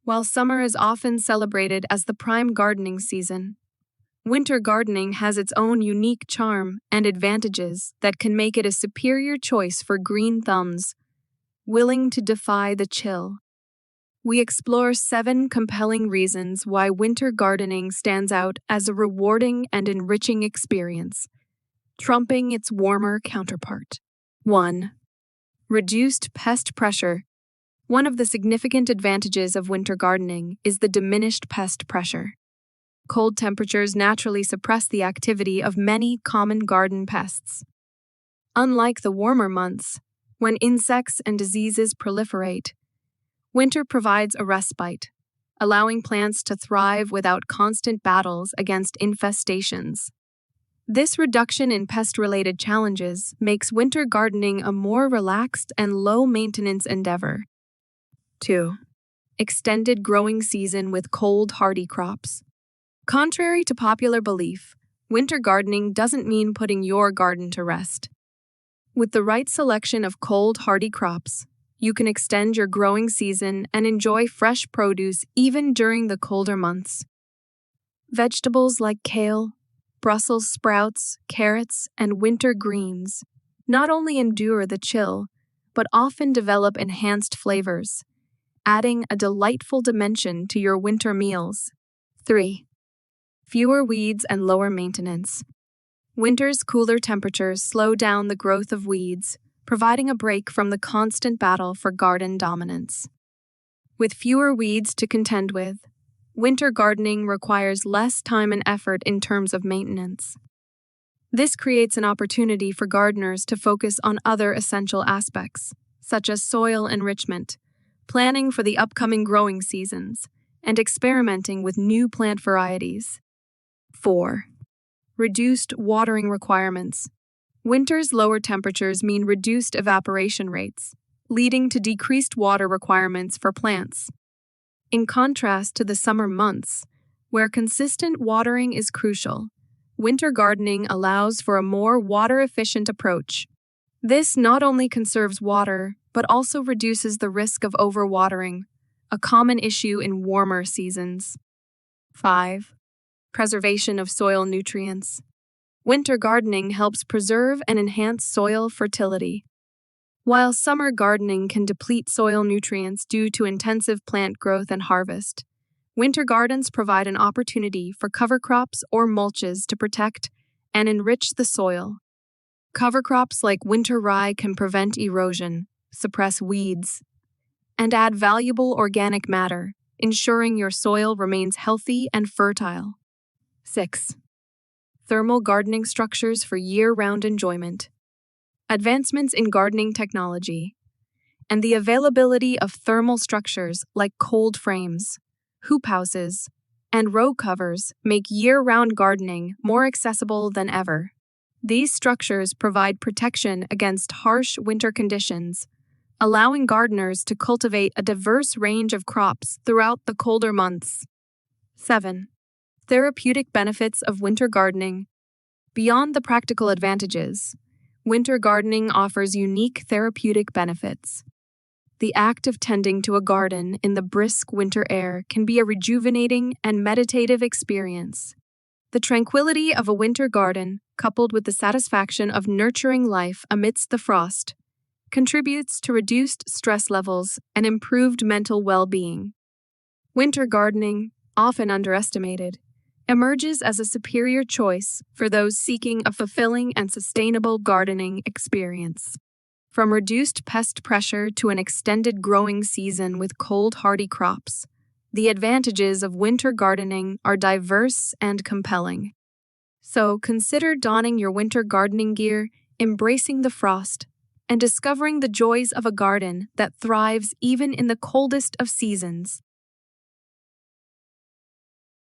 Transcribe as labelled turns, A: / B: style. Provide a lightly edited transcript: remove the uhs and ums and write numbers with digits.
A: While summer is often celebrated as the prime gardening season, winter gardening has its own unique charm and advantages that can make it a superior choice for green thumbs willing to defy the chill. We explore 7 compelling reasons why winter gardening stands out as a rewarding and enriching experience, trumping its warmer counterpart. 1. Reduced pest pressure. One of the significant advantages of winter gardening is the diminished pest pressure. Cold temperatures naturally suppress the activity of many common garden pests. Unlike the warmer months, when insects and diseases proliferate, winter provides a respite, allowing plants to thrive without constant battles against infestations. This reduction in pest-related challenges makes winter gardening a more relaxed and low-maintenance endeavor. 2. Extended growing season with cold, hardy crops. Contrary to popular belief, winter gardening doesn't mean putting your garden to rest. With the right selection of cold, hardy crops, you can extend your growing season and enjoy fresh produce even during the colder months. Vegetables like kale, Brussels sprouts, carrots, and winter greens not only endure the chill, but often develop enhanced flavors, adding a delightful dimension to your winter meals. 3. Fewer weeds and lower maintenance. Winter's cooler temperatures slow down the growth of weeds, providing a break from the constant battle for garden dominance. With fewer weeds to contend with, winter gardening requires less time and effort in terms of maintenance. This creates an opportunity for gardeners to focus on other essential aspects, such as soil enrichment, planning for the upcoming growing seasons, and experimenting with new plant varieties. 4. Reduced watering requirements. Winter's lower temperatures mean reduced evaporation rates, leading to decreased water requirements for plants. In contrast to the summer months, where consistent watering is crucial, winter gardening allows for a more water-efficient approach. This not only conserves water, but also reduces the risk of overwatering, a common issue in warmer seasons. 5. Preservation of soil nutrients. Winter gardening helps preserve and enhance soil fertility. While summer gardening can deplete soil nutrients due to intensive plant growth and harvest, winter gardens provide an opportunity for cover crops or mulches to protect and enrich the soil. Cover crops like winter rye can prevent erosion, suppress weeds, and add valuable organic matter, ensuring your soil remains healthy and fertile. 6. Thermal gardening structures for year-round enjoyment. Advancements in gardening technology and the availability of thermal structures like cold frames, hoop houses, and row covers make year-round gardening more accessible than ever. These structures provide protection against harsh winter conditions, allowing gardeners to cultivate a diverse range of crops throughout the colder months. 7. Therapeutic benefits of winter gardening. Beyond the practical advantages, winter gardening offers unique therapeutic benefits. The act of tending to a garden in the brisk winter air can be a rejuvenating and meditative experience. The tranquility of a winter garden, coupled with the satisfaction of nurturing life amidst the frost, contributes to reduced stress levels and improved mental well-being. Winter gardening, often underestimated, emerges as a superior choice for those seeking a fulfilling and sustainable gardening experience. From reduced pest pressure to an extended growing season with cold, hardy crops, the advantages of winter gardening are diverse and compelling. So consider donning your winter gardening gear, embracing the frost, and discovering the joys of a garden that thrives even in the coldest of seasons.